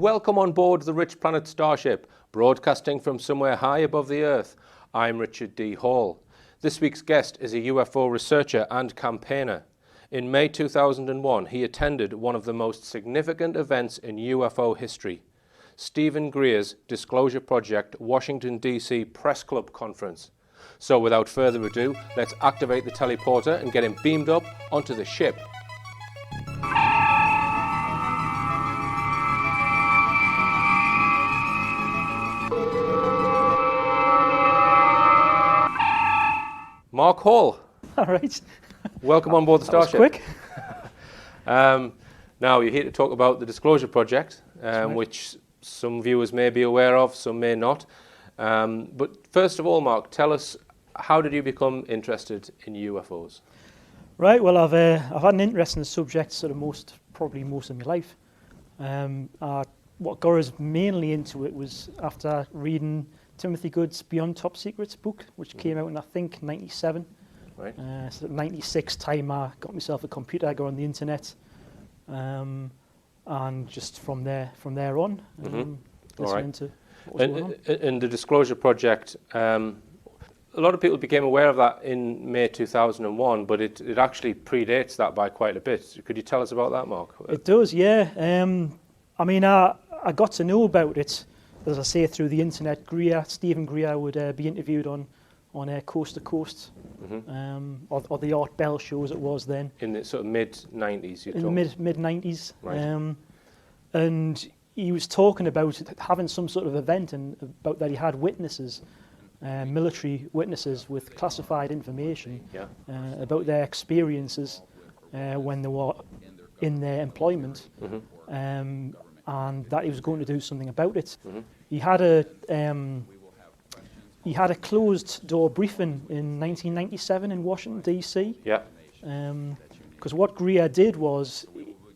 welcome on board the RichPlanet starship, broadcasting from somewhere high above the Earth. I'm Richard D. Hall. This week's guest is a UFO researcher and campaigner. In May 2001, he attended one of the most significant events in UFO history, Stephen Greer's Disclosure Project Washington, D.C. Press Club Conference. So without further ado, let's activate the teleporter and get him beamed up onto the ship. Mark Hall. All right. Welcome on board the starship. That was quick. Now, you're here to talk about the Disclosure Project, right. which some viewers may be aware of, some may not. But first of all, Mark, tell us, how did you become interested in UFOs? Right. Well, I've had an interest in the subject probably most of my life. What got us mainly into it was after reading Timothy Good's Beyond Top Secrets book, which came out in, I think, 97. Right. So 96 time I got myself a computer, I got on the internet, and just from there on, listening to what was going on. And the Disclosure Project, a lot of people became aware of that in May 2001, but it actually predates that by quite a bit. Could you tell us about that, Mark? It does, yeah. I got to know about it, as I say, through the internet. Stephen Greer would be interviewed on Coast to Coast, or the Art Bell show as it was then. In the sort of mid-90s, in the mid-90s. Right. And he was talking about having some sort of event and about that he had witnesses, military witnesses with classified information about their experiences when they were in their employment, and that he was going to do something about it. He had a closed door briefing in 1997 in Washington, D.C. Yeah. Because what Greer did was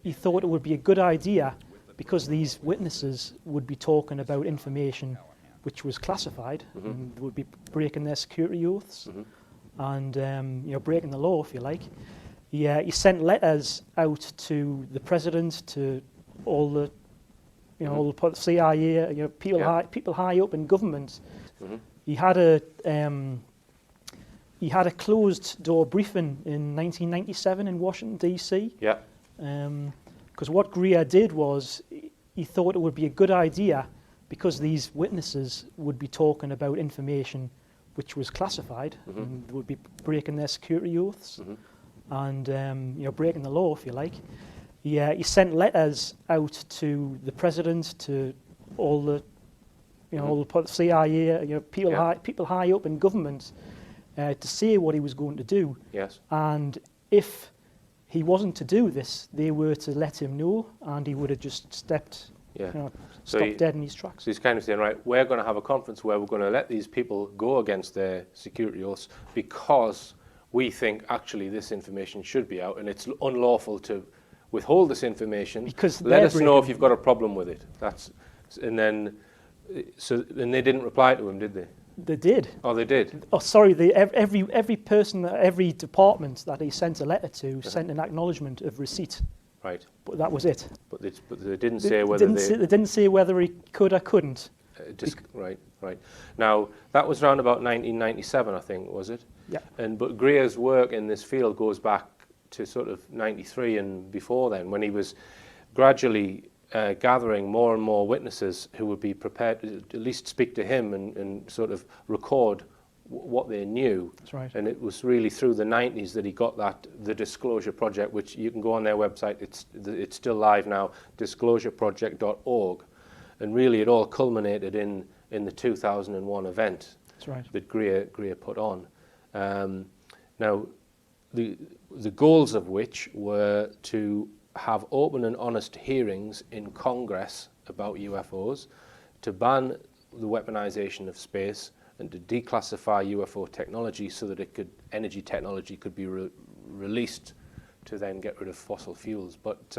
he thought it would be a good idea, because these witnesses would be talking about information which was classified and would be breaking their security oaths and breaking the law, if you like. He sent letters out to the president, to all the all the CIA, people high up in government. He had a closed door briefing in 1997 in Washington, D.C. Yeah. Because what Greer did was he thought it would be a good idea, because these witnesses would be talking about information which was classified and would be breaking their security oaths and breaking the law, if you like. He sent letters out to the president, to all the all the CIA, people high up in government, to say what he was going to do. Yes. And if he wasn't to do this, they were to let him know, and he would have just stopped dead in his tracks. So he's kind of saying, right, we're going to have a conference where we're going to let these people go against their security oaths, because we think actually this information should be out, and it's unlawful to withhold this information. Because let us know if you've got a problem with it. And they didn't reply to him, did they? They did. Oh, they did. Oh, sorry. Every person, every department that he sent a letter to sent an acknowledgement of receipt. Right. But that was it. But they didn't say whether they didn't say whether he could or couldn't. Right. Now that was around about 1997, I think, was it? Yeah. But Greer's work in this field goes back to sort of 93 and before then, when he was gradually gathering more and more witnesses who would be prepared to at least speak to him and sort of record what they knew. That's right. And it was really through the 90s that he got the Disclosure Project, which you can go on their website. It's still live now, disclosureproject.org. And really it all culminated in the 2001 event. That's right. That Greer put on. Now, the goals of which were to have open and honest hearings in Congress about UFOs, to ban the weaponization of space, and to declassify UFO technology so that energy technology could be released to then get rid of fossil fuels. But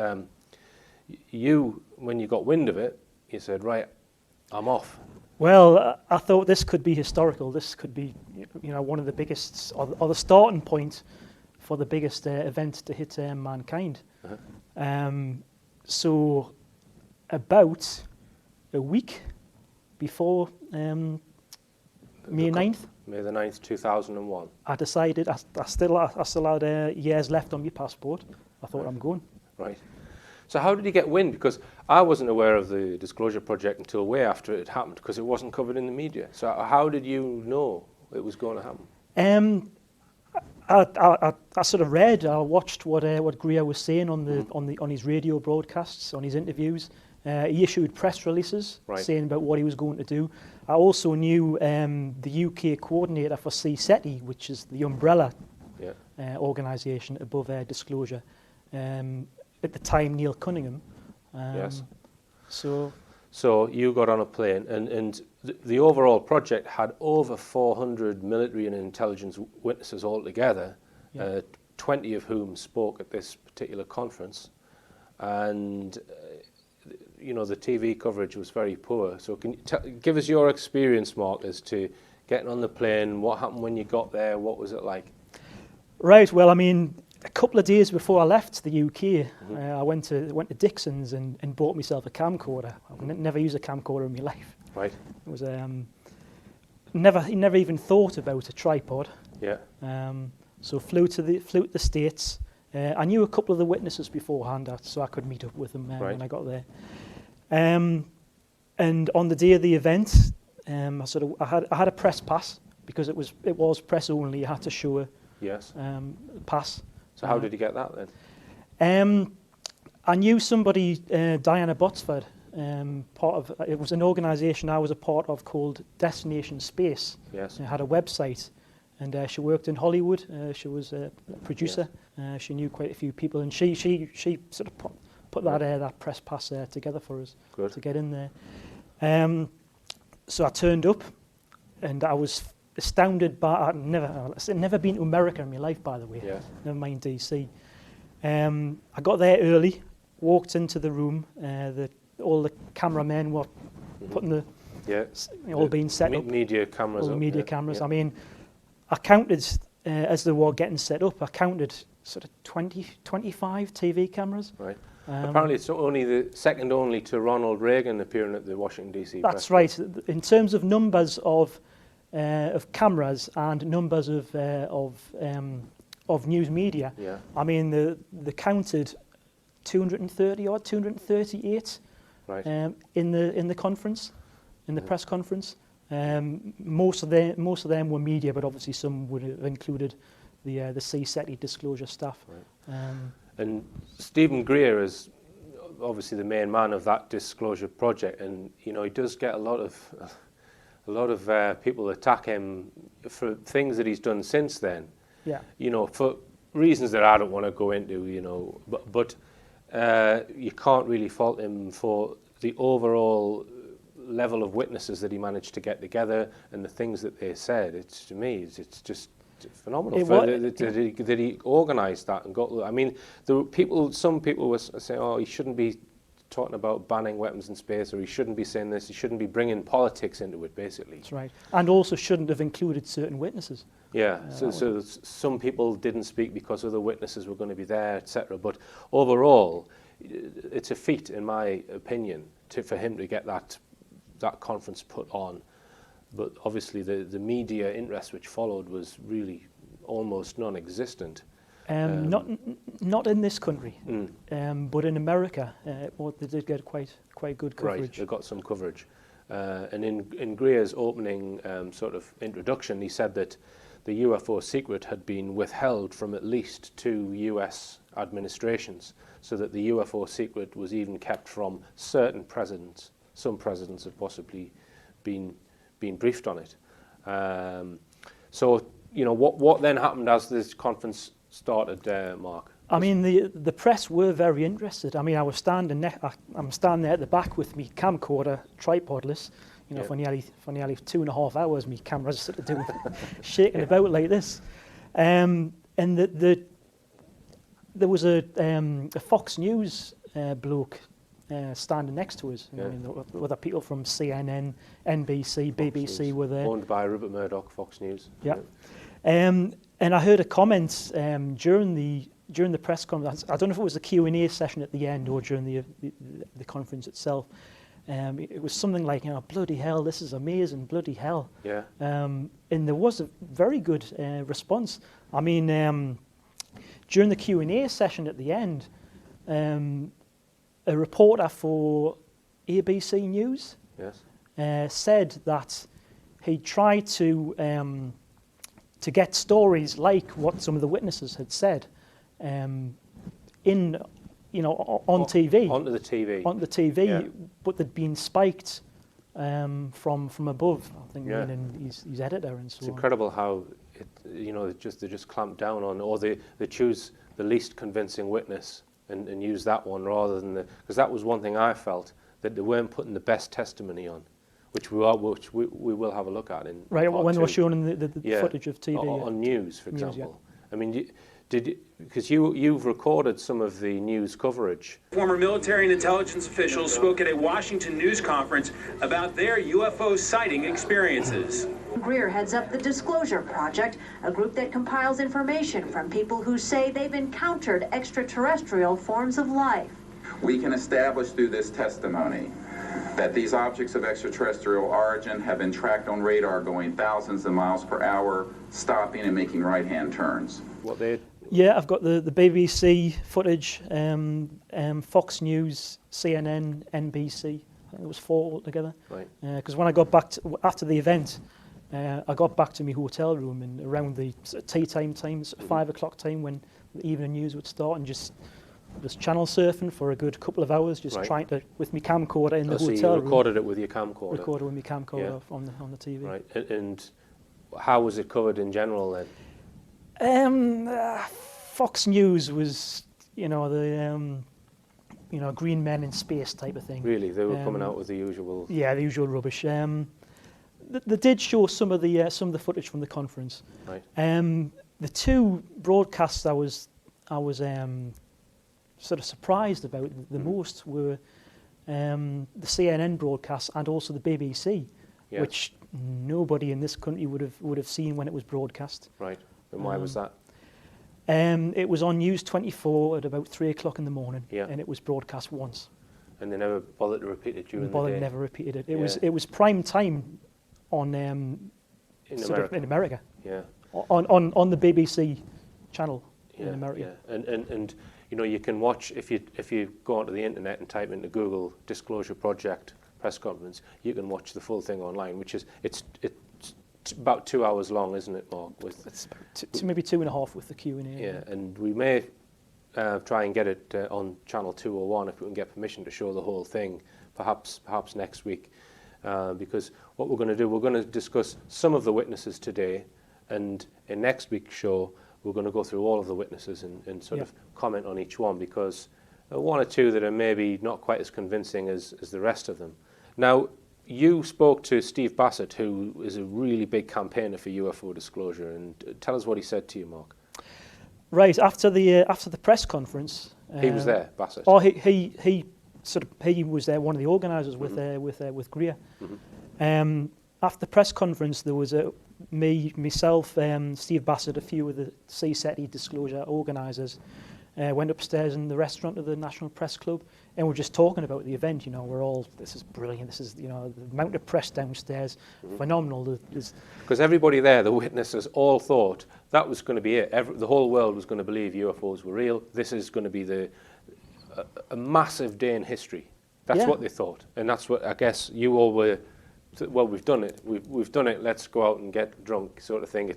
when you got wind of it, you said, right, I'm off. Well, I thought this could be historical. This could be, one of the biggest, or the starting point for the biggest event to hit mankind. So about a week before May 9th. May the 9th, 2001. I decided I still had years left on my passport. I thought I'm going. Right. So how did you get wind? Because I wasn't aware of the Disclosure Project until way after it happened, because it wasn't covered in the media. So how did you know it was going to happen? I sort of read, I watched what Greer was saying on his radio broadcasts, on his interviews. He issued press releases saying about what he was going to do. I also knew the UK coordinator for CSETI, which is the umbrella organisation above Disclosure. At the time, Neil Cunningham. Yes. So you got on a plane, and the overall project had over 400 military and intelligence witnesses altogether, 20 of whom spoke at this particular conference. And the TV coverage was very poor. So can you give us your experience, Mark, as to getting on the plane, what happened when you got there, what was it like? Right, well, I mean, a couple of days before I left the UK, I went to Dixon's and bought myself a camcorder. I've never used a camcorder in my life. Right. It was never even thought about a tripod. Yeah. So flew to the States. I knew a couple of the witnesses beforehand, so I could meet up with them when I got there. And on the day of the event, I had a press pass because it was press only. You had to show a pass. So how did you get that then? I knew somebody, Diana Botsford. It was an organisation I was a part of called Destination Space. Yes. It had a website, and she worked in Hollywood. She was a producer. Yes. She knew quite a few people, and she sort of put that press pass together for us to get in there. So I turned up, and I was astounded by. I'd never been to America in my life, by the way. Yes. Never mind DC. I got there early, walked into the room. All the cameramen were putting all being set up. Media cameras. All the media cameras. Yeah. I mean, I counted as they were getting set up. I counted sort of 25 TV cameras. Right. Apparently, it's only the second only to Ronald Reagan appearing at the Washington DC. That's right. In terms of numbers of cameras and numbers of news media, I mean they counted 230 or 238 in the conference, in the press conference. Most of them were media, but obviously some would have included the CSETI disclosure staff. Right. And Stephen Greer is obviously the main man of that disclosure project, and he does get a lot of people attack him for things that he's done since then. Yeah. For reasons that I don't want to go into. But you can't really fault him for the overall level of witnesses that he managed to get together and the things that they said. To me, it's just phenomenal that he organised that and got. I mean, some people were saying, "Oh, he shouldn't be talking about banning weapons in space, or he shouldn't be saying this. He shouldn't be bringing politics into it." Basically, that's right, and also shouldn't have included certain witnesses. Yeah, so some people didn't speak because other witnesses were going to be there, etc. But overall, it's a feat, in my opinion, for him to get that conference put on. But obviously, the media interest which followed was really almost non-existent. Not in this country, but in America, they did get quite good coverage. Right, they got some coverage. And in Greer's opening sort of introduction, he said that the UFO secret had been withheld from at least 2 US administrations, so that the UFO secret was even kept from certain presidents. Some presidents have possibly been briefed on it. So, what then happened as this conference started, Mark? I mean, the press were very interested. I mean, I'm standing there at the back with me camcorder tripodless, for nearly 2.5 hours. Me camera's sort of doing shaking about like this, and there was a Fox News bloke standing next to us. I mean, other people from CNN, NBC, BBC were there. Owned by Rupert Murdoch, Fox News. Yeah. And I heard a comment during the press conference. I don't know if it was the Q&A session at the end or during the conference itself. It was something like, bloody hell, this is amazing, bloody hell. Yeah. And there was a very good response. I mean, during the Q&A session at the end, a reporter for ABC News said that he tried to get stories like what some of the witnesses had said on TV. Onto the TV. Onto the TV, Yeah. but they'd been spiked from above. I think meaning his editor and so It's on. incredible how they just clamp down on, or they choose the least convincing witness and use that one rather than because that was one thing I felt, that they weren't putting the best testimony on, which we will have a look at in right part when they two. were showing the footage of TV on news, for News, example. I mean, because you've recorded some of the news coverage. Former military and intelligence officials spoke at a Washington news conference about their UFO sighting experiences. Greer heads up the Disclosure Project, a group that compiles information from people who say they've encountered extraterrestrial forms of life. We can establish through this testimony that these objects of extraterrestrial origin have been tracked on radar going thousands of miles per hour, stopping and making right-hand turns. Yeah, I've got the BBC footage, Fox News, CNN, NBC. I think it was 4 altogether. Right. Because when I got back after the event, I got back to my hotel room, and around the tea time times, 5 o'clock time, when the evening news would start, and just channel surfing for a good couple of hours, just trying to, with my camcorder in the hotel room. So you recorded it with your camcorder? Recorded with my camcorder on the TV. Right. And how was it covered in general then? Fox News was, the green men in space type of thing. Really, they were coming out with the usual. Yeah, the usual rubbish. They did show some of the footage from the conference. Right. The two broadcasts I was sort of surprised about the most were the CNN broadcast and also the BBC, which nobody in this country would have seen when it was broadcast. Right. And why was that? It was on News 24 at about 3 o'clock in the morning, and it was broadcast once. And they never bothered to repeat it during the day? Never repeated it. It was prime time on in America. Yeah. On the BBC channel in America. Yeah. And you can watch if you go onto the internet and type into Google Disclosure Project press conference, you can watch the full thing online, which is it's about 2 hours long, isn't it, Mark? It's about maybe 2.5 with the Q&A. Yeah, and we may try and get it on channel 201 if we can get permission to show the whole thing, perhaps next week. Because what we're going to do, we're going to discuss some of the witnesses today, and in next week's show, we're going to go through all of the witnesses and sort of comment on each one, because one or two that are maybe not quite as convincing as the rest of them. Now, you spoke to Steve Bassett, who is a really big campaigner for UFO disclosure, and tell us what he said to you, Mark. Right, after the press conference, he was there, Bassett. Oh, he was there, one of the organisers with Greer. Mm-hmm. After the press conference, there was myself, Steve Bassett, a few of the CSETI disclosure organisers, went upstairs in the restaurant of the National Press Club, and we're just talking about the event. This is brilliant. This is, the amount of press downstairs, phenomenal. Because everybody there, the witnesses, all thought that was going to be it. The whole world was going to believe UFOs were real. This is going to be a massive day in history. That's what they thought, and that's what I guess you all were. Well, we've done it. We've done it. Let's go out and get drunk, sort of thing.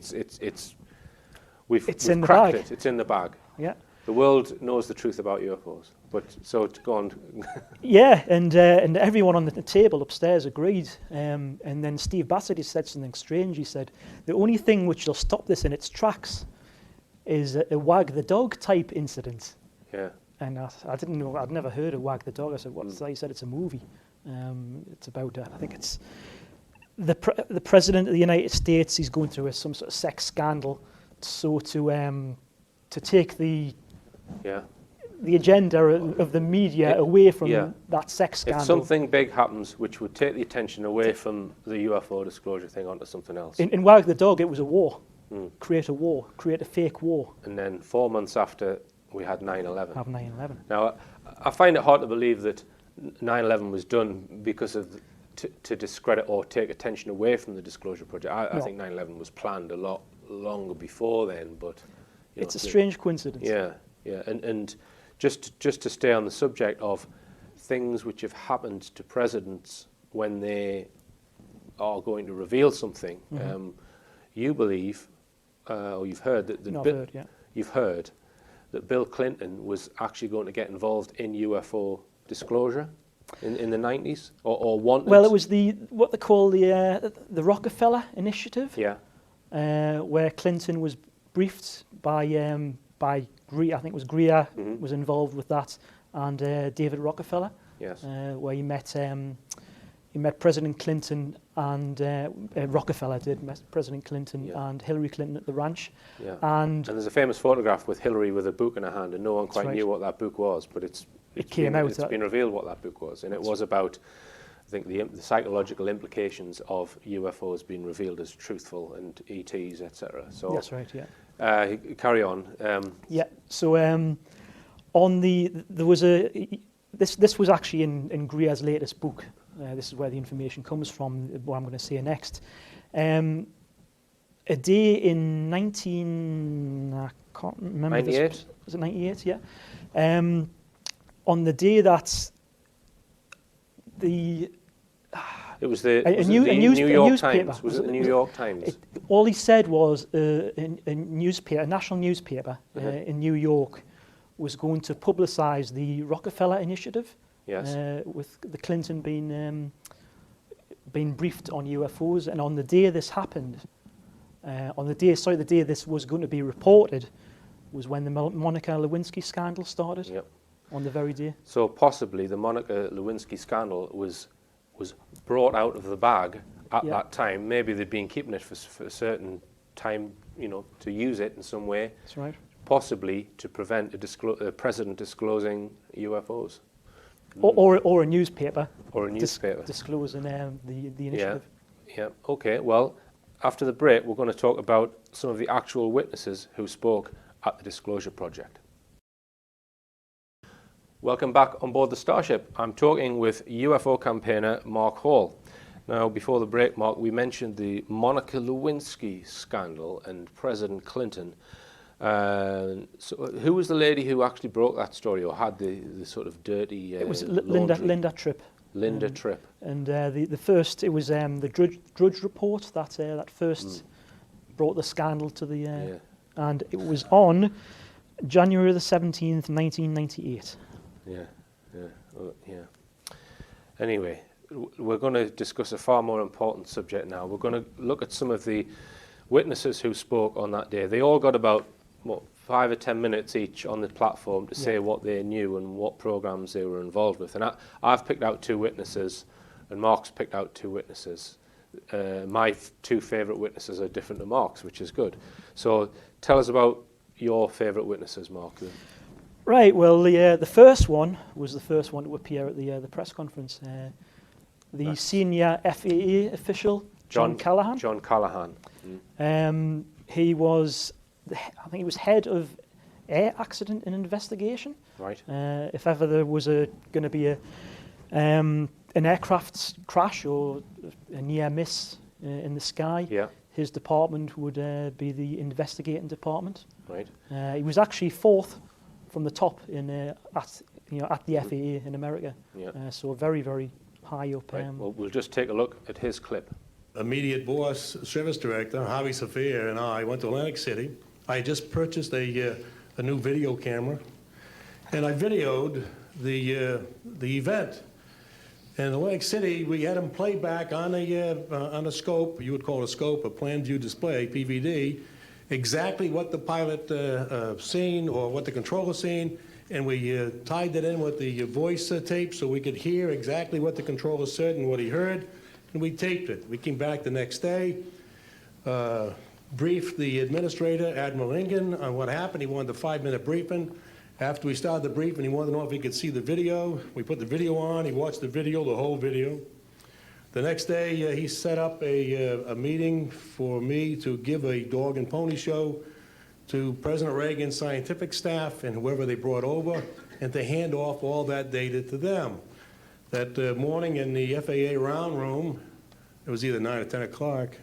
We've cracked it. It's in the bag. Yeah. The world knows the truth about UFOs, but so to go on. Yeah, and everyone on the table upstairs agreed. And then Steve Bassett said something strange. He said, the only thing which will stop this in its tracks is a wag the dog type incident. Yeah. And I didn't know, I'd never heard of Wag the Dog. I said, what's that? He said, it's a movie. It's about, I think it's the President of the United States. He's going through some sort of sex scandal. So to take the agenda of the media away from that sex scandal. If something big happens which would take the attention away from the UFO disclosure thing onto something else. In Wag the Dog, it was a war. Create a fake war. And then 4 months after, we had 9/11. Have 9/11. Now, I find it hard to believe that 9/11 was done because of to discredit or take attention away from the Disclosure Project. I think 9/11 was planned a lot longer before then, but it's a strange coincidence. Yeah, and just to stay on the subject of things which have happened to presidents when they are going to reveal something. You believe, or you've heard that you've heard that Bill Clinton was actually going to get involved in UFO disclosure in the 90s, or wanted. Well, it was what they call the Rockefeller Initiative. Yeah. Where Clinton was briefed by Greer, I think it was Greer was involved with that, and David Rockefeller. Yes. Where he met President Clinton and Rockefeller met President Clinton and Hillary Clinton at the ranch. Yeah. And there's a famous photograph with Hillary with a book in her hand, and no one quite knew what that book was, but it's been revealed what that book was, and it was about, I think, the psychological implications of UFOs being revealed as truthful and ETs, etc. So that's right. Yeah. Carry on. Yeah. So there was this was actually in Greer's latest book. This is where the information comes from. What I'm going to say next. A day in I can't remember. 98. Was it 98? Yeah. On the day that it was the New York Times. Was it the New York Times? All he said was a national newspaper in New York was going to publicise the Rockefeller Initiative. Yes. With the Clinton being briefed on UFOs, and on the day this happened, the day this was going to be reported, was when the Monica Lewinsky scandal started. Yep. On the very day. So possibly the Monica Lewinsky scandal was brought out of the bag at that time. Maybe they'd been keeping it for a certain time, to use it in some way. That's right. Possibly to prevent a president disclosing UFOs. Or a newspaper. Or a newspaper. Disclosing the initiative. Yeah. Okay. Well, after the break, we're going to talk about some of the actual witnesses who spoke at the Disclosure Project. Welcome back on board the Starship. I'm talking with UFO campaigner Mark Hall. Now, before the break, Mark, we mentioned the Monica Lewinsky scandal and President Clinton. So who was the lady who actually broke that story, or had the sort of dirty It was laundry? Linda Tripp. Linda Tripp. And the first, it was the Drudge Report that first brought the scandal to the... And it was on January the 17th, 1998. Yeah. Anyway, we're going to discuss a far more important subject now. We're going to look at some of the witnesses who spoke on that day. They all got about 5 or 10 minutes each on the platform to say what they knew and what programs they were involved with. And I've picked out 2 witnesses, and Mark's picked out 2 witnesses. My 2 favourite witnesses are different to Mark's, which is good. So tell us about your favourite witnesses, Mark. Right. Well, the first one was the first one to appear at the press conference. The senior FAA official, John Callahan. John Callahan. He was, I think he was head of air accident and investigation. Right. If ever there was going to be an aircraft crash or a near miss in the sky, his department would be the investigating department. Right. He was actually 4th from the top at the FAA in America. So very, very high up. Right. Well, we'll just take a look at his clip. Immediate boss, service director, Harvey Safir, and I went to Atlantic City. I had just purchased a new video camera, and I videoed the event. And in Atlantic City, we had them play back on a scope, you would call it a scope, a plan view display, PVD, exactly what the pilot seen or what the controller seen, and we tied that in with the voice tape so we could hear exactly what the controller said and what he heard, and we taped it. We came back the next day, briefed the administrator, Admiral Ingen, on what happened. He wanted a 5-minute briefing. After we started the briefing, he wanted to know if he could see the video. We put the video on. He watched the video, the whole video. The next day, he set up a meeting for me to give a dog and pony show to President Reagan's scientific staff and whoever they brought over, and to hand off all that data to them. that morning in the FAA round room, it was either 9 or 10 o'clock,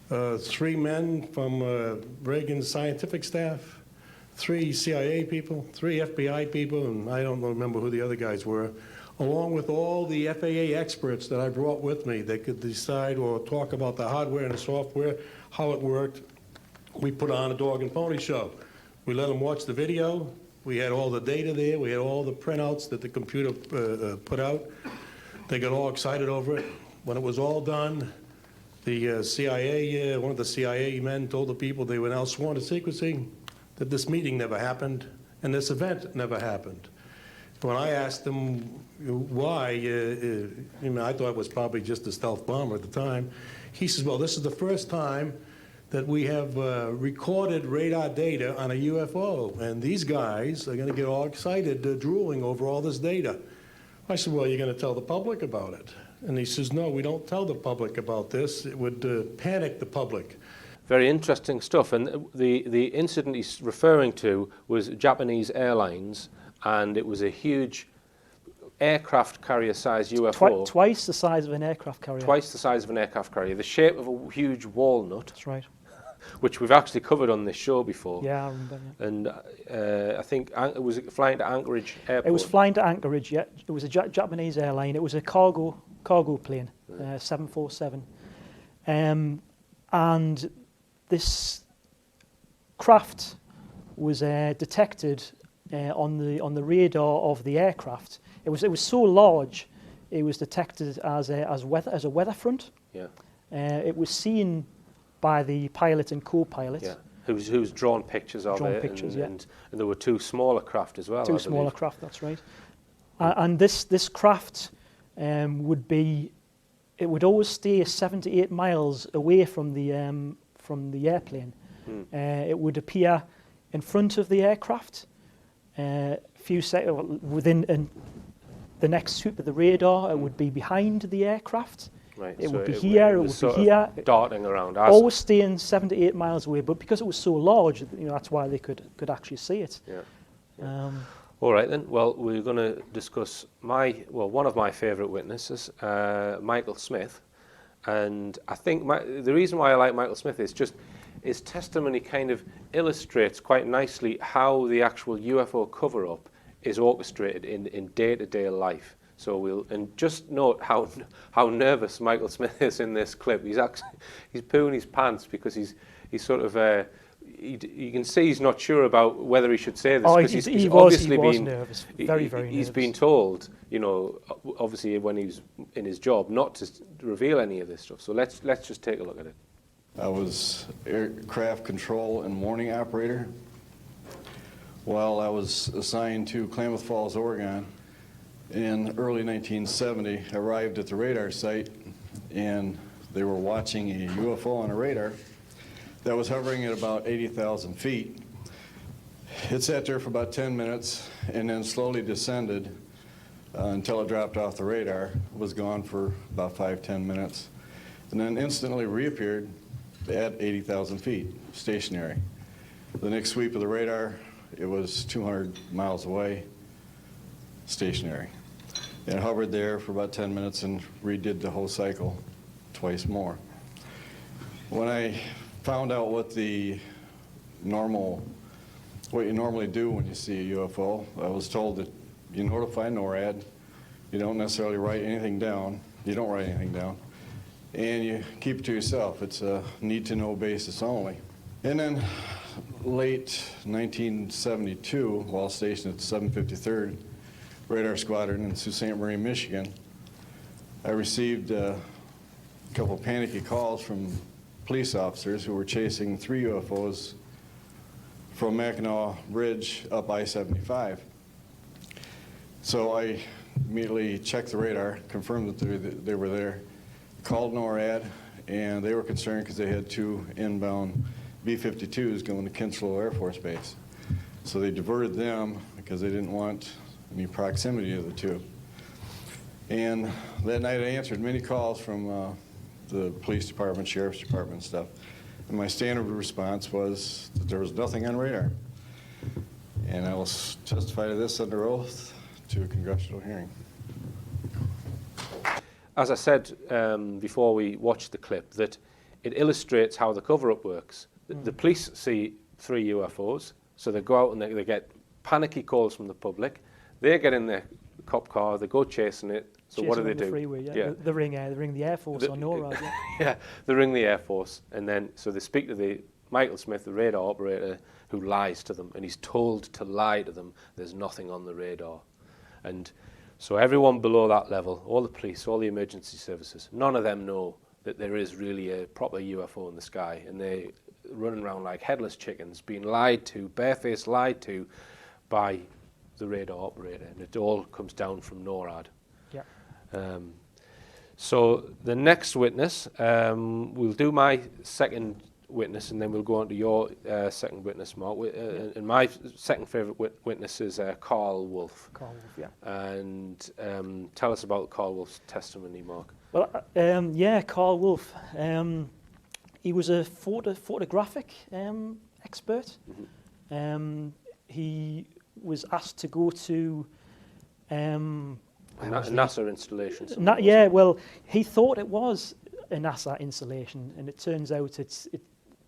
3 men from Reagan's scientific staff, 3 CIA people, 3 FBI people, and I don't remember who the other guys were, along with all the FAA experts that I brought with me that could decide or talk about the hardware and the software, how it worked. We put on a dog and pony show. We let them watch the video. We had all the data there. We had all the printouts that the computer put out. They got all excited over it. When it was all done, the CIA, one of the CIA men told the people they were now sworn to secrecy, that this meeting never happened and this event never happened. When I asked him why, I thought it was probably just a stealth bomber at the time. He says, well, this is the first time that we have recorded radar data on a UFO, and these guys are going to get all excited, drooling over all this data. I said, well, you're going to tell the public about it? And he says, no, we don't tell the public about this. It would panic the public. Very interesting stuff. And the incident he's referring to was Japanese Airlines, and it was a huge aircraft carrier size UFO. Twice the size of an aircraft carrier. Twice the size of an aircraft carrier. The shape of a huge walnut. That's right. Which we've actually covered on this show before. Yeah, I remember. Yeah. And I think it was flying to Anchorage Airport. It was flying to Anchorage, yeah. It was a Japanese airline. It was a cargo plane, 747. And this craft was detected on the radar of the aircraft. It was so large, it was detected as a weather front. Yeah. It was seen by the pilot and co-pilot. Yeah. Who's drawn pictures of it. And there were 2 smaller craft as well. 2 smaller craft, that's right. And this craft it would always stay 7 to 8 miles away from the airplane. It would appear in front of the aircraft, within the next sweep of the radar. It would be behind the aircraft. Right. It So would be here. It would be here. Darting around. Always staying 7 to 8 miles away, but because it was so large, that's why they could actually see it. Yeah. All right then. Well, we're going to discuss one of my favourite witnesses, Michael Smith, and I think the reason why I like Michael Smith is just his testimony kind of illustrates quite nicely how the actual UFO cover-up is orchestrated in day-to-day life. So just note how nervous Michael Smith is in this clip. He's pooing his pants because he's sort of. You can see he's not sure about whether he should say this. Oh, he was nervous. Very nervous. He's been told, obviously when he was in his job, not to reveal any of this stuff. So let's just take a look at it. I was aircraft control and warning operator while I was assigned to Klamath Falls, Oregon. In early 1970, I arrived at the radar site, and they were watching a UFO on a radar that was hovering at about 80,000 feet. It sat there for about 10 minutes and then slowly descended until it dropped off the radar. It was gone for about 5-10 minutes, and then instantly reappeared at 80,000 feet, stationary. The next sweep of the radar, it was 200 miles away, stationary. It hovered there for about 10 minutes and redid the whole cycle twice more. When I found out what you normally do when you see a UFO, I was told that you notify NORAD, you don't necessarily write anything down, you don't write anything down, and you keep it to yourself. It's a need-to-know basis only. And then late 1972, while stationed at the 753rd Radar Squadron in Sault Ste. Marie, Michigan, I received a couple panicky calls from police officers who were chasing 3 UFOs from Mackinac Bridge up I-75. So I immediately checked the radar, confirmed that they were there, called NORAD, and they were concerned because they had 2 inbound B-52s going to Kinslow Air Force Base. So they diverted them because they didn't want any proximity of the 2. And that night I answered many calls from the police department, sheriff's department and stuff. And my standard response was that there was nothing on radar. And I will testify to this under oath to a congressional hearing. as I said before we watched the clip, that it illustrates how the cover-up works. The police see 3 UFOs, so they go out and they get panicky calls from the public. They get in their cop car, they go chasing it. So what do they do? Freeway, yeah. They ring the Air Force or NORAD. Yeah. Yeah, they ring the Air Force, and then so they speak to the Michael Smith, the radar operator, who lies to them, and he's told to lie to them. There's nothing on the radar, and so everyone below that level, all the police, all the emergency services, none of them know that there is really a proper UFO in the sky, and they running around like headless chickens, being lied to, barefaced lied to, by the radar operator, and it all comes down from NORAD. Yeah. So the next witness, we'll do my second witness, and then we'll go on to your second witness, Mark. And my second favourite witness is Carl Wolf. Carl Wolf, yeah. And tell us about Carl Wolf's testimony, Mark. Well, yeah, Carl Wolf. He was a photographic expert. Mm-hmm. He was asked to go to NASA installation. Yeah, well, he thought it was a NASA installation, and it turns out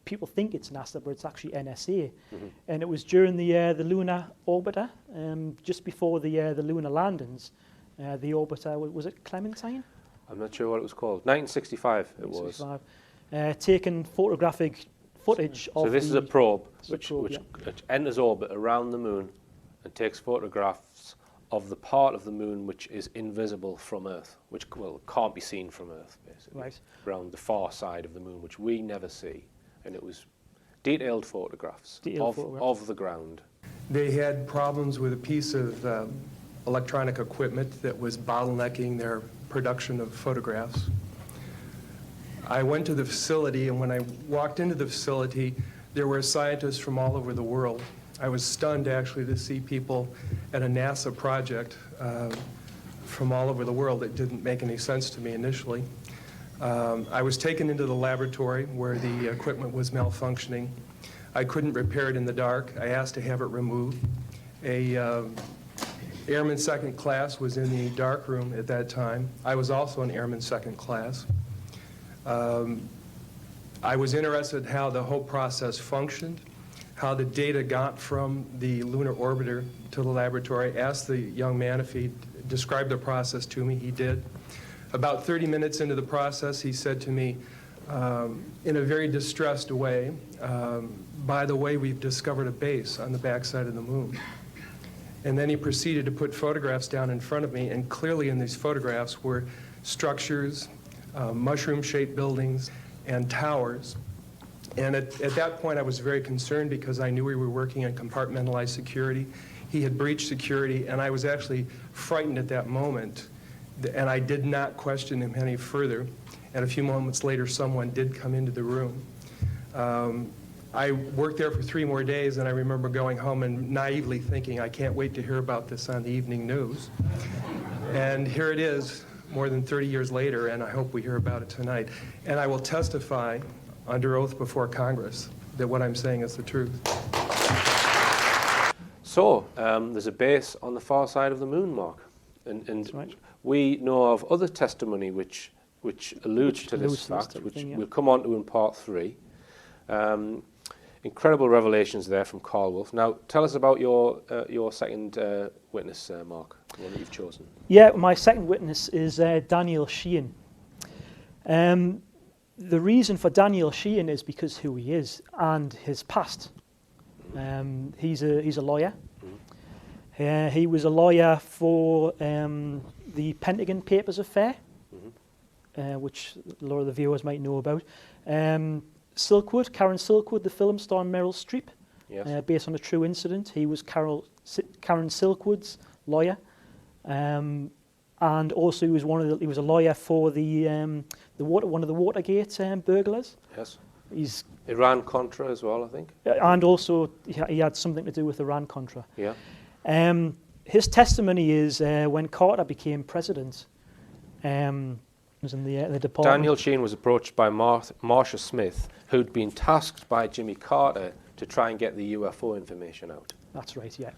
people think it's NASA, but it's actually NSA. Mm-hmm. And it was during the lunar orbiter, just before the lunar landings. The orbiter, was it Clementine? I'm not sure what it was called. 1965 it was. Taking photographic footage of. So this is a probe which yeah. enters orbit around the moon and takes photographs of the part of the moon which is invisible from Earth, which can't be seen from Earth, basically. Right. Around the far side of the moon, which we never see. And it was detailed photographs of the ground. They had problems with a piece of electronic equipment that was bottlenecking their production of photographs. I went to the facility, and when I walked into the facility, there were scientists from all over the world. I was stunned, actually, to see people at a NASA project from all over the world. It didn't make any sense to me initially. I was taken into the laboratory where the equipment was malfunctioning. I couldn't repair it in the dark. I asked to have it removed. A airman second class was in the dark room at that time. I was also an airman second class. I was interested in how the whole process functioned, how the data got from the lunar orbiter to the laboratory. Asked the young man if he'd describe the process to me. He did. About 30 minutes into the process, he said to me, in a very distressed way, by the way, we've discovered a base on the backside of the moon. And then he proceeded to put photographs down in front of me, and clearly in these photographs were structures, mushroom-shaped buildings, and towers. And at that point, I was very concerned because I knew we were working on compartmentalized security. He had breached security, and I was actually frightened at that moment. And I did not question him any further. And a few moments later, someone did come into the room. I worked there for 3 more days, and I remember going home and naively thinking, I can't wait to hear about this on the evening news. And here it is, more than 30 years later, and I hope we hear about it tonight. And I will testify under oath before Congress that what I'm saying is the truth. So, there's a base on the far side of the moon, Mark. And right. We know of other testimony which alludes to this fact, which we'll come on to in part 3. Incredible revelations there from Carl Wolf. Now, tell us about your second witness, Mark, the one that you've chosen. Yeah, my second witness is Daniel Sheehan. The reason for Daniel Sheehan is because who he is and his past. He's a lawyer. Mm-hmm. He was a lawyer for the Pentagon Papers affair, mm-hmm. Which a lot of the viewers might know about. Silkwood, Karen Silkwood, the film starring Meryl Streep, yes. Based on a true incident. He was Karen Silkwood's lawyer, and also he was a lawyer for one of the Watergate burglars. Yes. He's Iran-Contra as well, I think. And also he had something to do with Iran-Contra. Yeah. His testimony is when Carter became president. Was in the department. Daniel Sheehan was approached by Marcia Smith, who'd been tasked by Jimmy Carter to try and get the UFO information out. That's right, yeah.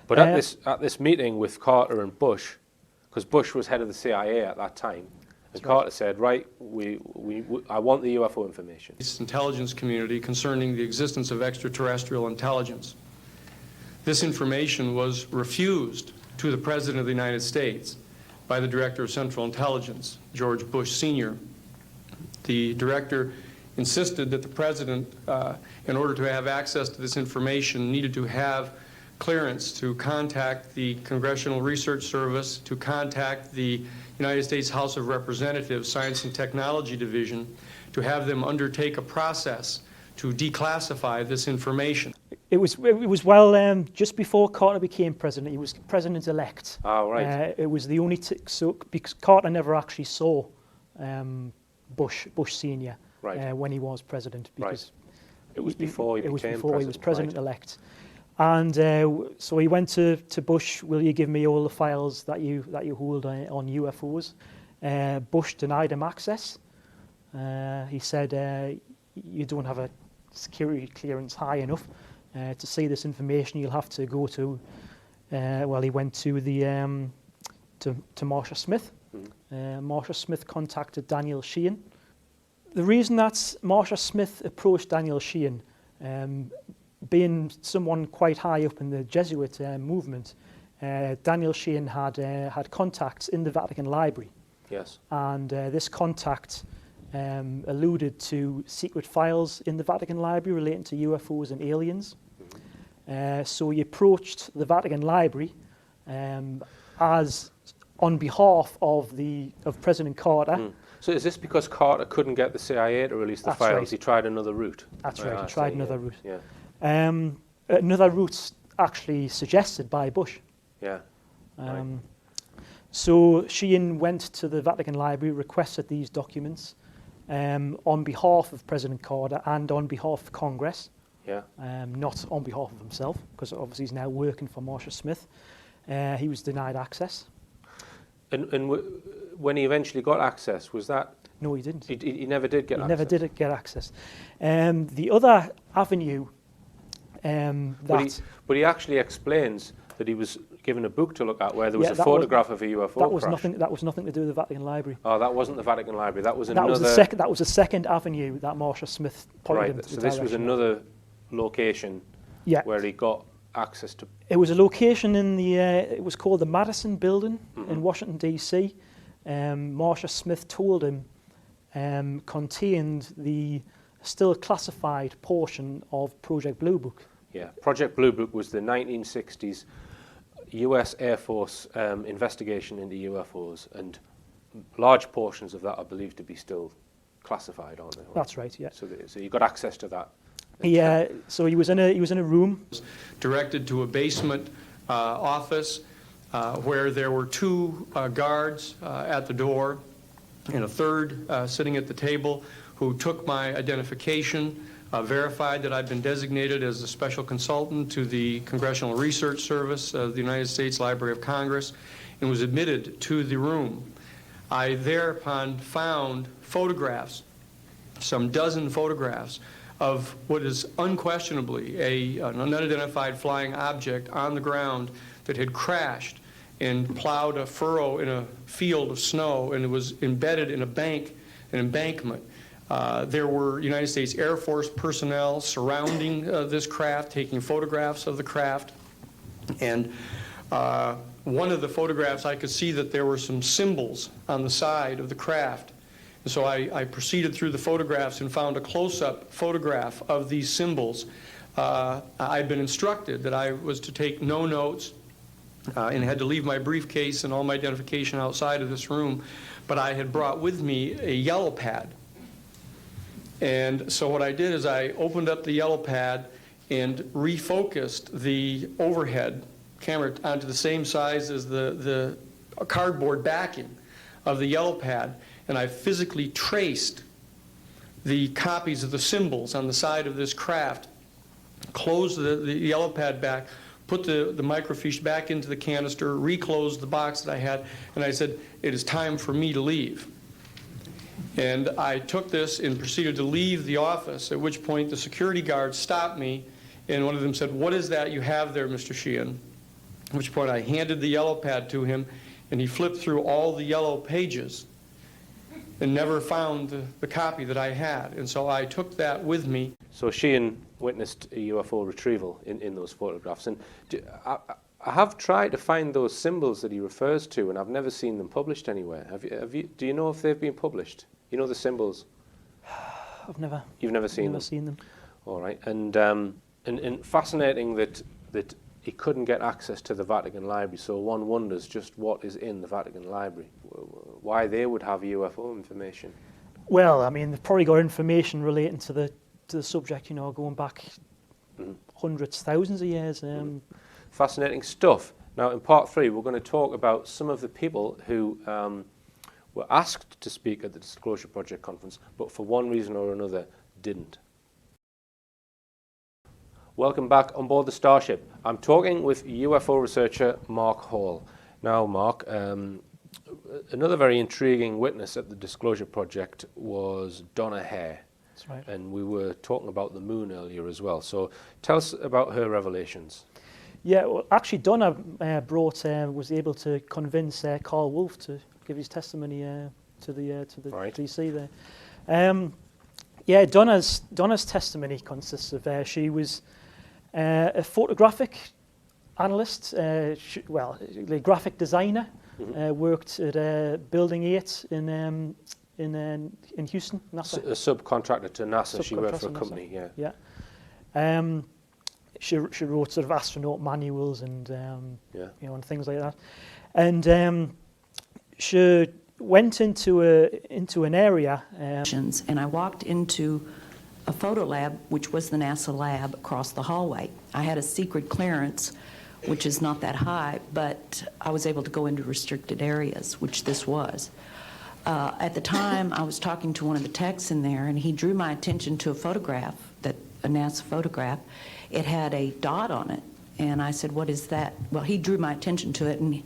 But at this meeting with Carter and Bush, Because Bush was head of the CIA at that time. And Carter said, right, I want the UFO information. This intelligence community concerning the existence of extraterrestrial intelligence. This information was refused to the President of the United States by the Director of Central Intelligence, George Bush Sr. The Director insisted that the President, in order to have access to this information, needed to have clearance to contact the Congressional Research Service, to contact the United States House of Representatives Science and Technology Division, to have them undertake a process to declassify this information. It was well just before Carter became president. He was president-elect. Oh, right. It was the only so because Carter never actually saw Bush Senior when he was president, because it was before he was president-elect. And so he went to Bush. Will you give me all the files that you hold on UFOs? Bush denied him access. He said, you don't have a security clearance high enough to see this information. You'll have to go to. Well, he went to the to Marsha Smith. Marsha Smith contacted Daniel Sheehan. The reason that Marsha Smith approached Daniel Sheehan, being someone quite high up in the Jesuit movement, Daniel Sheehan had contacts in the Vatican Library. Yes. And this contact alluded to secret files in the Vatican Library relating to UFOs and aliens. So he approached the Vatican Library as on behalf of President Carter. So is this because Carter couldn't get the CIA to release the files? Right. He tried another route? That's right, he tried another route. Yeah. Another route actually suggested by Bush. Yeah. So Sheehan went to the Vatican Library, requested these documents on behalf of President Carter and on behalf of Congress. Yeah. Not on behalf of himself, because obviously he's now working for Marsha Smith. He was denied access. And when he eventually got access, was that? No, he didn't. He never did get access. He never did get access. The other avenue But he actually explains that he was given a book to look at where there was a photograph of a UFO crash. That was nothing to do with the Vatican Library. Oh, that wasn't the Vatican Library. That was another. That was the second avenue that Marsha Smith pointed him to. So this was another location where he got access to. It was a location in the. It was called the Madison Building in Washington D.C. Marsha Smith told him contained the still classified portion of Project Blue Book. Yeah, Project Blue Book was the 1960s US Air Force investigation into UFOs, and large portions of that are believed to be still classified, aren't they? That's right, yeah. So you got access to that. So he was in a room. Directed to a basement office where there were two guards at the door and a third sitting at the table who took my identification, verified that I'd been designated as a special consultant to the Congressional Research Service of the United States Library of Congress, and was admitted to the room. I thereupon found photographs, some dozen photographs, of what is unquestionably an unidentified flying object on the ground that had crashed and plowed a furrow in a field of snow, and it was embedded in an embankment. There were United States Air Force personnel surrounding this craft, taking photographs of the craft. And one of the photographs, I could see that there were some symbols on the side of the craft. And so I proceeded through the photographs and found a close-up photograph of these symbols. I'd been instructed that I was to take no notes and had to leave my briefcase and all my identification outside of this room. But I had brought with me a yellow pad. And so what I did is I opened up the yellow pad and refocused the overhead camera onto the same size as the cardboard backing of the yellow pad, and I physically traced the copies of the symbols on the side of this craft, closed the yellow pad back, put the microfiche back into the canister, reclosed the box that I had, and I said, it is time for me to leave. And I took this and proceeded to leave the office, at which point the security guards stopped me, and one of them said, what is that you have there, Mr. Sheehan? At which point I handed the yellow pad to him, And he flipped through all the yellow pages and never found the copy that I had. And so I took that with me. So Sheehan witnessed a UFO retrieval in those photographs. And I have tried to find those symbols that he refers to, and I've never seen them published anywhere. Do you know if they've been published? You know the symbols? You've never seen them. All right. And fascinating that he couldn't get access to the Vatican Library, so one wonders just what is in the Vatican Library, why they would have UFO information. Well, I mean, they've probably got information relating to the subject, you know, going back hundreds, thousands of years. Fascinating stuff. Now, in part 3, we're going to talk about some of the people who were asked to speak at the Disclosure Project conference, but for one reason or another didn't. Welcome back on board the Starship. I'm talking with UFO researcher Mark Hall. Now, Mark, another very intriguing witness at the Disclosure Project was Donna Hare. That's right. And we were talking about the moon earlier as well. So tell us about her revelations. Yeah, well, actually, Donna was able to convince Carl Wolf to give his testimony to the right. DC there. Yeah, Donna's testimony consists of she was a photographic analyst, a graphic designer, worked at Building 8 in Houston, NASA. A subcontractor to NASA. She worked for a company, yeah. She wrote sort of astronaut manuals and you know, and things like that. And she went into an area. And I walked into a photo lab, which was the NASA lab across the hallway. I had a secret clearance, which is not that high, but I was able to go into restricted areas, which this was. At the time, I was talking to one of the techs in there, and he drew my attention to a photograph, a NASA photograph. It had a dot on it, and I said, "What is that?" Well, he drew my attention to it, and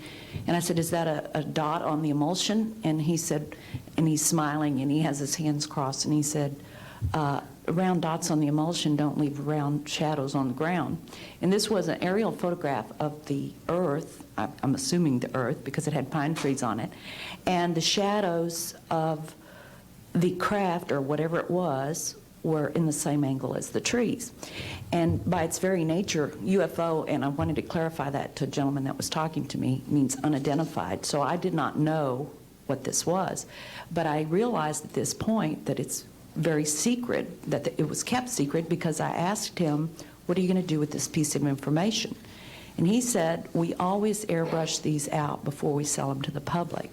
I said, "Is that a dot on the emulsion?" And he said, and he's smiling, and he has his hands crossed, and he said, "Round dots on the emulsion don't leave round shadows on the ground." And this was an aerial photograph of the Earth, I'm assuming the Earth, because it had pine trees on it, and the shadows of the craft, or whatever it was, were in the same angle as the trees. And by its very nature, UFO, and I wanted to clarify that to a gentleman that was talking to me, means unidentified. So I did not know what this was. But I realized at this point that it's very secret, that it was kept secret, because I asked him, "What are you going to do with this piece of information?" And he said, "We always airbrush these out before we sell them to the public."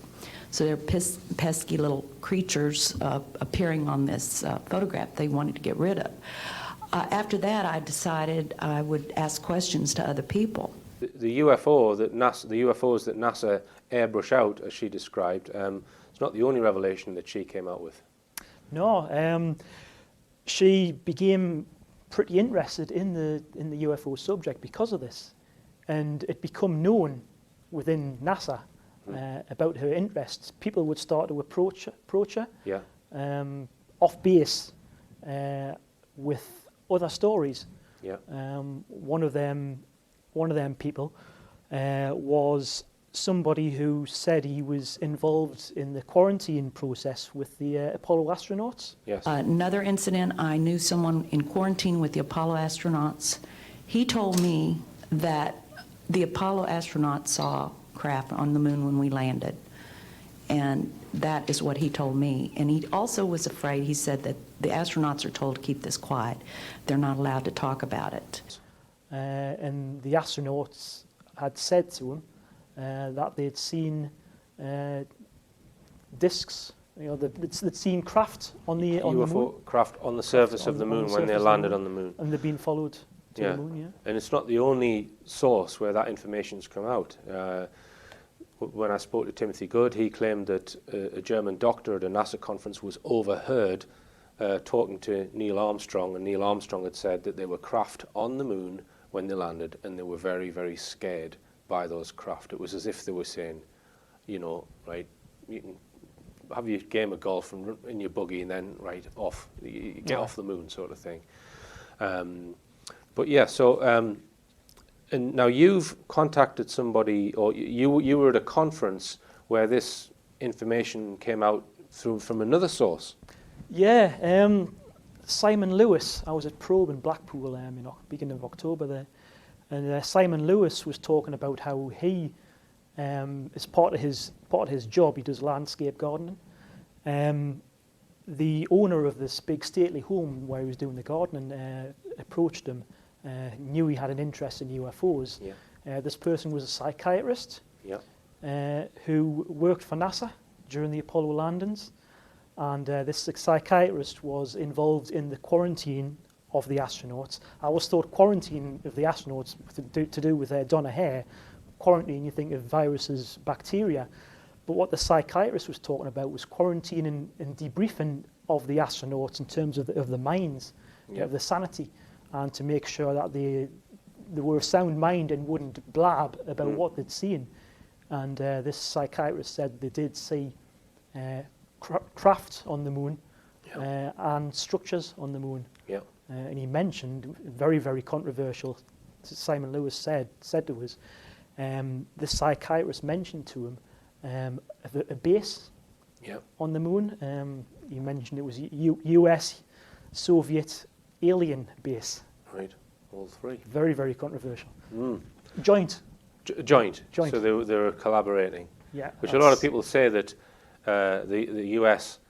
So they're pesky little creatures appearing on this photograph they wanted to get rid of. After that, I decided I would ask questions to other people. The UFOs that NASA airbrush out, as she described, it's not the only revelation that she came out with. No, she became pretty interested in the UFO subject because of this, and it became known within NASA about her interests. People would start to approach her off base with other stories. Yeah. One of them people was somebody who said he was involved in the quarantine process with the Apollo astronauts. Yes. Another incident, I knew someone in quarantine with the Apollo astronauts. He told me that the Apollo astronauts saw craft on the moon when we landed. And that is what he told me. And he also was afraid, he said that the astronauts are told to keep this quiet. They're not allowed to talk about it. And the astronauts had said to him that they'd seen discs, you know, they'd seen craft on the moon. UFO craft on the surface of the moon when they landed on the moon. And they've been followed to the moon, yeah. And it's not the only source where that information's come out. When I spoke to Timothy Good, he claimed that a German doctor at a NASA conference was overheard talking to Neil Armstrong, and Neil Armstrong had said that there were craft on the moon when they landed, and they were very, very scared by those craft. It was as if they were saying, you know, right, you can have your game of golf and in your buggy and then, right, off, you get off the moon sort of thing. But yeah, so And now you've contacted somebody, or you were at a conference where this information came out from another source. Yeah, Simon Lewis. I was at Probe in Blackpool beginning of October there, and Simon Lewis was talking about how he, as part of his job, he does landscape gardening. The owner of this big stately home where he was doing the gardening approached him, knew he had an interest in UFOs. Yeah. This person was a psychiatrist. Yeah. Who worked for NASA during the Apollo landings, and this psychiatrist was involved in the quarantine of the astronauts. I always thought quarantine of the astronauts to do with Donna Hare. Quarantine, you think of viruses, bacteria, but what the psychiatrist was talking about was quarantining and debriefing of the astronauts in terms of the minds, of the sanity, and to make sure that they were a sound mind and wouldn't blab about what they'd seen. And this psychiatrist said they did see craft on the moon and structures on the moon. Yeah. And he mentioned, very, very controversial, Simon Lewis said to us, the psychiatrist mentioned to him a base on the moon. He mentioned it was US, Soviet, alien base. Right, all three. Very, very controversial. Joint. Joint. So they were collaborating. Yeah. Which a lot of people say that the US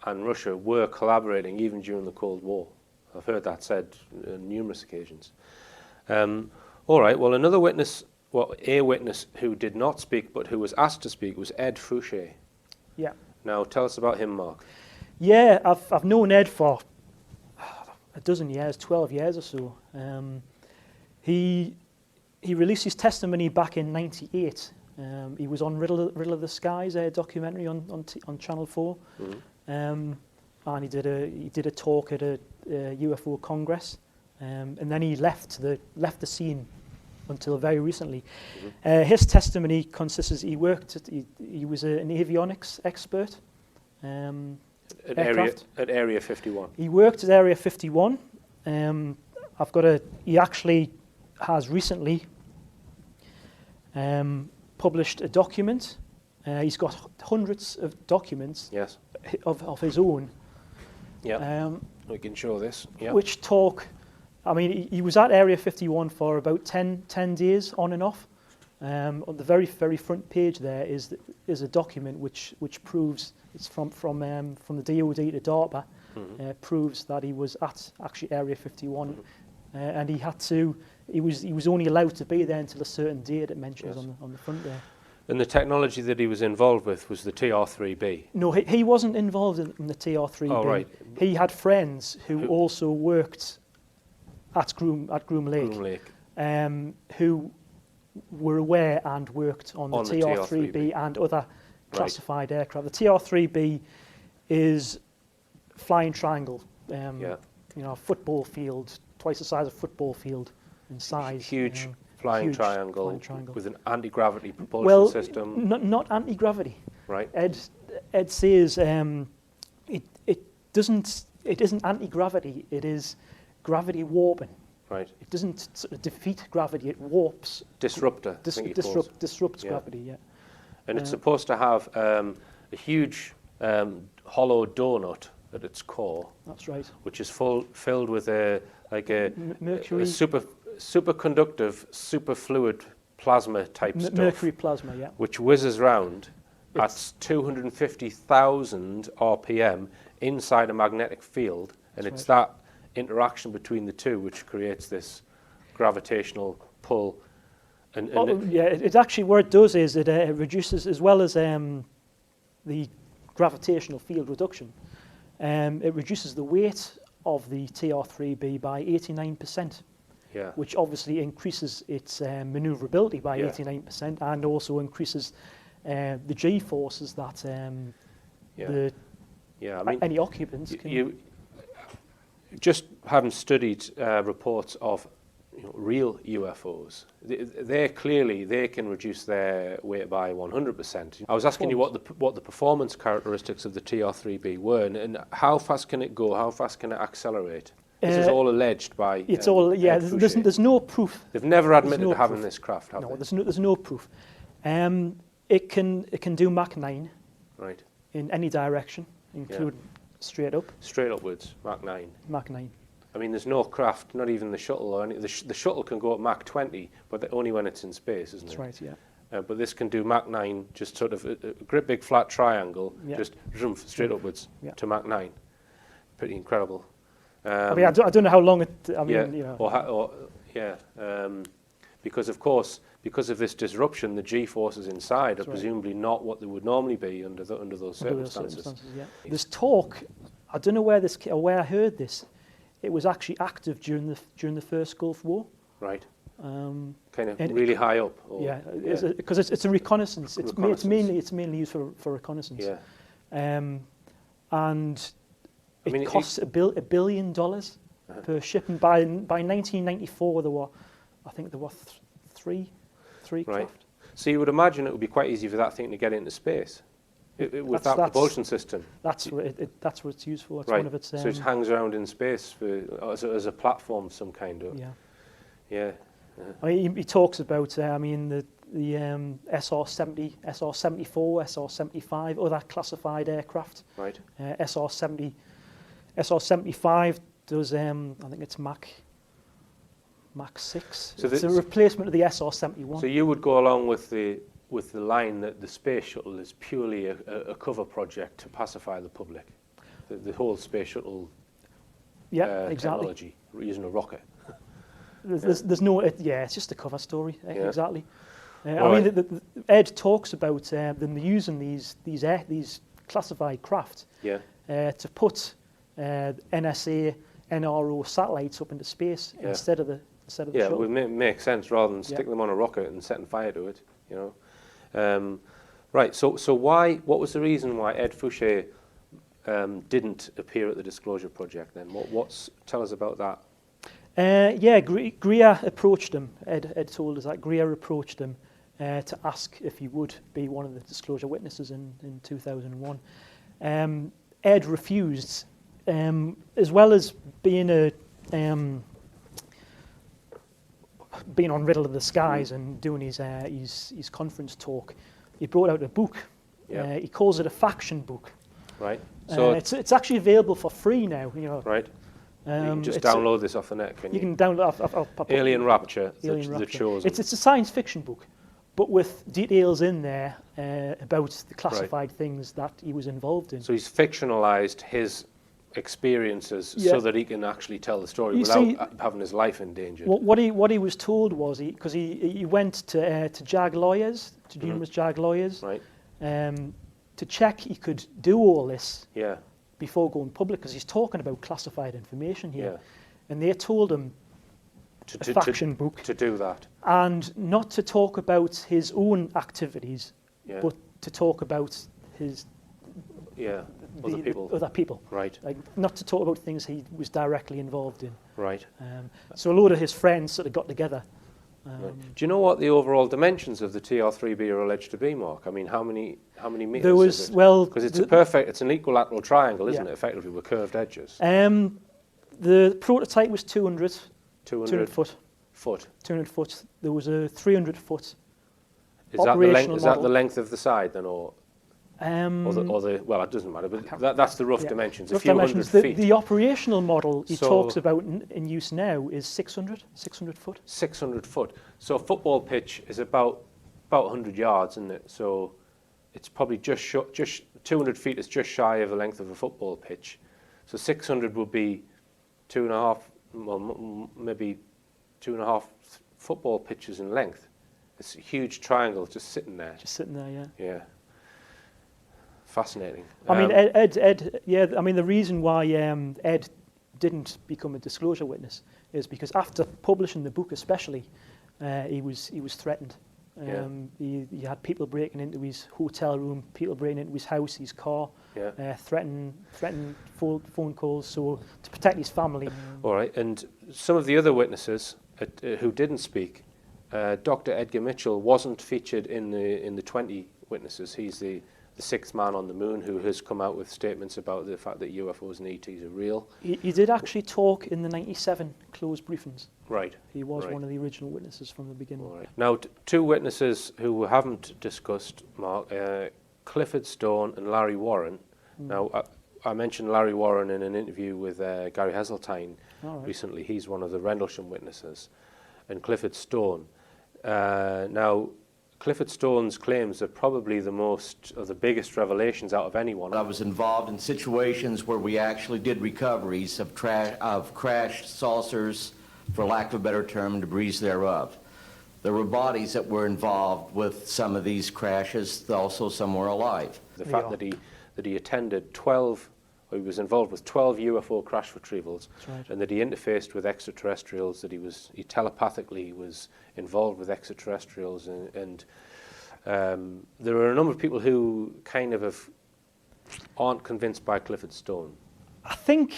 and Russia were collaborating even during the Cold War. I've heard that said on numerous occasions. All right, well, a witness who did not speak but who was asked to speak was Ed Fouche. Yeah. Now, tell us about him, Mark. Yeah, I've known Ed for a dozen years, 12 years or so. He released his testimony back in '98. He was on Riddle of the Skies, a documentary on Channel 4, and he did a talk at a UFO Congress, and then he left the scene until very recently. His testimony consists he was an avionics expert. At Area 51. He worked at Area 51. He actually has recently published a document. He's got hundreds of documents of his own. Yeah, we can show this. Yeah. Which talk, I mean, he was at Area 51 for about 10 days on and off. On the very, very front page there is a document which proves, it's from the DOD to DARPA, proves that he was at actually Area 51, and he was only allowed to be there until a certain date. It mentions on the front there. And the technology that he was involved with was the TR-3B. No, he wasn't involved in the TR-3B. Oh, right. He had friends who also worked at Groom Lake, who were aware and worked on the TR-3B and other classified aircraft. The TR-3B is flying triangle, a football field, twice the size of a football field in size. Huge flying triangle with an anti-gravity propulsion system. Not anti-gravity. Right. Ed says it isn't anti-gravity. It is gravity warping. Right. It doesn't sort of defeat gravity. It warps. Disruptor. Disrupts gravity. Yeah. And it's supposed to have a huge hollow donut at its core. That's right. Which is filled with a mercury. Superconductive, superfluid plasma type stuff. Mercury plasma, yeah. Which whizzes round at 250,000 RPM inside a magnetic field, and it's that interaction between the two which creates this gravitational pull. It actually, what it does is it reduces, as well as the gravitational field reduction, it reduces the weight of the TR-3B by 89%. Yeah. Which obviously increases its maneuverability by 89%, and also increases the G-forces that any occupants can... Just having studied reports of real UFOs, they can reduce their weight by 100%. I was asking you what the performance characteristics of the TR-3B were, and how fast can it go? How fast can it accelerate? This is all alleged by. It's all Ed there's no proof. They've never admitted no to having proof. this craft, have No, they? there's no proof. It can do Mach 9 Right. in any direction, including straight up. Straight upwards, Mach 9. Mach 9. I mean, there's no craft, not even the shuttle or any. The shuttle can go at Mach 20, but only when it's in space, isn't That's it? right. Yeah. But this can do Mach 9, just sort of a great big flat triangle, Yeah. just straight upwards to Mach 9. Pretty incredible. I mean, I don't know how long it. I mean, yeah, because of course, because of this disruption, the G-forces inside are presumably not what they would normally be under those circumstances. Yeah. There's talk. I don't know where I heard this. It was actually active during the first Gulf War. Right. Kind of really high up. Or, yeah, because it's a reconnaissance. It's mainly used for reconnaissance. Yeah. And it costs $1 billion per ship. And by 1994, I think there were three right. craft. So you would imagine it would be quite easy for that thing to get into space with that propulsion system. That's what it's used for. It's right. one of its. So it hangs around in space as a platform of some kind. Of, yeah. I mean, he talks about. I mean, the SR-70, SR-74, SR-75, other classified aircraft. Right. SR-75 does. I think it's Mach 6. So it's a replacement of the SR-71. So you would go along with the line that the space shuttle is purely a cover project to pacify the public. The whole space shuttle technology, using a rocket. There's no, it's just a cover story, exactly. Right. mean, Ed talks about them using these classified craft to put NSA, NRO satellites up into space instead of the shuttle. Yeah, it would make sense rather than stick them on a rocket and setting fire to it. You know, right. So what was the reason why Ed Fouche didn't appear at the Disclosure Project then? Tell us about that. Greer approached him. Ed told us that Greer approached him to ask if he would be one of the disclosure witnesses in 2001. Ed refused, as well as being on Riddle of the Skies and doing his conference talk. He brought out a book. He calls it a faction book. Right. So it's actually available for free now. You know. Right. You can just download this off the net, can you? You can download Alien Rapture, The Chosen. It's a science fiction book, but with details in there about the classified things that he was involved in. So he's fictionalized his experiences so that he can actually tell the story without having his life endangered. What he was told was because he went to JAG lawyers, to numerous JAG lawyers, right, to check he could do all this. Yeah. Before going public, because he's talking about classified information here, and they told him a faction book to do that, and not to talk about his own activities, but to talk about his other people, right? Like not to talk about things he was directly involved in, right? So a load of his friends sort of got together. Right. Do you know what the overall dimensions of the TR-3B are alleged to be, Mark? I mean, how many meters there was, is it? well, because it's an equilateral triangle, isn't it? Effectively, with curved edges. The prototype was 200 foot. 200 foot. There was a 300 foot. Is that the length of the side then, or well, it doesn't matter, but that's the rough dimensions. A few hundred feet. The operational model he talks about in use now is 600 foot. 600 foot. So a football pitch is about 100 yards, isn't it? So it's probably just 200 feet is just shy of the length of a football pitch. So 600 would be 2.5, well, maybe 2.5 football pitches in length. It's a huge triangle just sitting there. Yeah. Fascinating. I mean, Ed. Yeah. I mean, the reason why Ed didn't become a disclosure witness is because after publishing the book, especially, he was threatened. He had people breaking into his hotel room, people breaking into his house, his car, threatening phone calls, so to protect his family. All right, and some of the other witnesses who didn't speak, Dr. Edgar Mitchell wasn't featured in the 20 witnesses. He's the sixth man on the moon, who has come out with statements about the fact that UFOs and ETs are real. He did actually talk in the 97 closed briefings. Right. He was one of the original witnesses from the beginning. Right. Now, two witnesses who we haven't discussed, Mark, Clifford Stone and Larry Warren. Now, I mentioned Larry Warren in an interview with Gary Heseltine recently. He's one of the Rendlesham witnesses. And Clifford Stone. Now, Clifford Stone's claims are probably the biggest revelations out of anyone. I was involved in situations where we actually did recoveries of crashed saucers, for lack of a better term, debris thereof. There were bodies that were involved with some of these crashes, also some were alive. The fact that he attended 12, or he was involved with 12 UFO crash retrievals, and that he interfaced with extraterrestrials, that he telepathically was involved with extraterrestrials, and there are a number of people who kind of aren't convinced by Clifford Stone. I think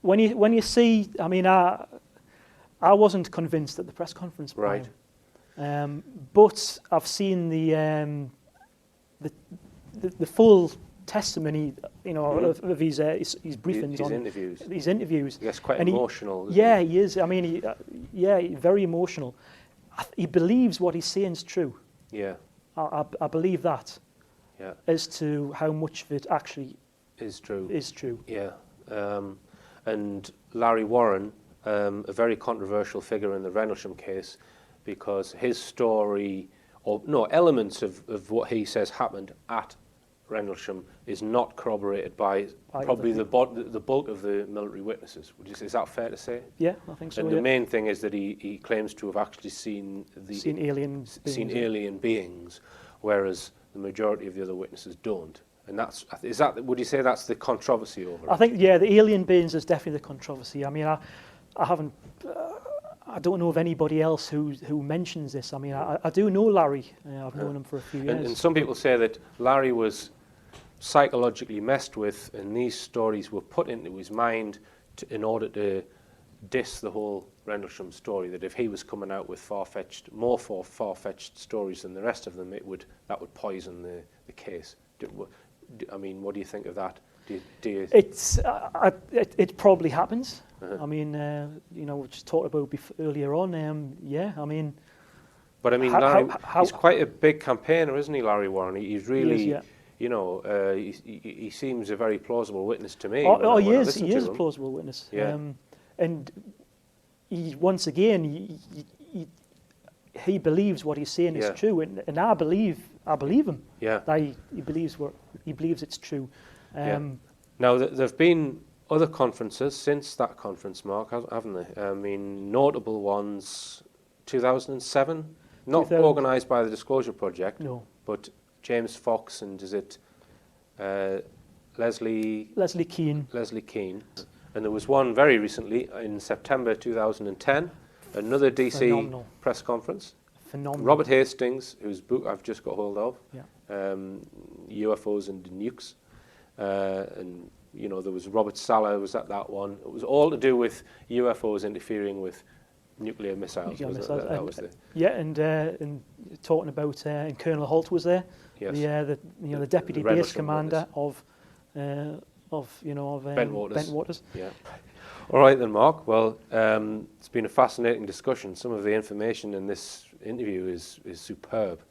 when you see, I mean, I wasn't convinced at the press conference, right? But I've seen the full testimony, you know, of his briefings, his interviews. Yes, quite emotional. Yeah, he is. I mean, very emotional. He believes what he's saying is true. Yeah. I believe that. Yeah. As to how much of it actually is true. Yeah. And Larry Warren, a very controversial figure in the Rendlesham case, because his story, or no, elements of what he says happened at Rendlesham is not corroborated by probably the bulk of the military witnesses. Would you say, is that fair to say? Yeah, I think so. And the main thing is that he claims to have actually seen alien beings, whereas the majority of the other witnesses don't. And would you say that's the controversy over it? I think, yeah, the alien beings is definitely the controversy. I mean, I haven't, I don't know of anybody else who mentions this. I mean, I do know Larry. I've known him for a few years. And some people say that Larry was psychologically messed with, and these stories were put into his mind in order to diss the whole Rendlesham story, that if he was coming out with more far-fetched stories than the rest of them, that would poison the case. I mean, what do you think of that? It probably happens. I mean, you know, we just talked about earlier on. Yeah, I mean. But I mean, Larry, he's quite a big campaigner, isn't he, Larry Warren? He's really, he is, you know, he seems a very plausible witness to me. He is a plausible witness. Yeah. And once again, he believes what he's saying is true, and I believe him. Yeah. That he believes it's true. Now, there've been other conferences since that conference, Mark, haven't they? I mean, notable ones, 2007, not organised by the Disclosure Project, no, but James Fox and is it Leslie Keane. Leslie Keane. And there was one very recently in September 2010, another DC Phenomenal. press conference. Phenomenal. Robert Hastings, whose book I've just got hold of, yeah. UFOs and Nukes. And, you know, there was Robert Salla was at that one. It was all to do with UFOs interfering with nuclear missiles. Yeah, and talking about, and Colonel Holt was there. Yes. The deputy base commander of Bentwaters. Yeah. All right then, Mark. Well, it's been a fascinating discussion. Some of the information in this interview is superb.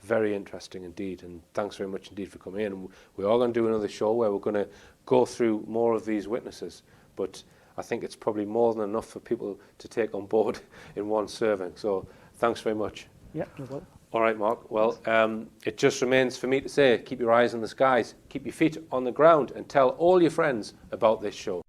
Very interesting indeed, and thanks very much indeed for coming in. We are going to do another show where we're going to go through more of these witnesses, but I think it's probably more than enough for people to take on board in one serving. So thanks very much. Yeah, no problem. All right, Mark. Well, it just remains for me to say, keep your eyes on the skies, keep your feet on the ground, and tell all your friends about this show.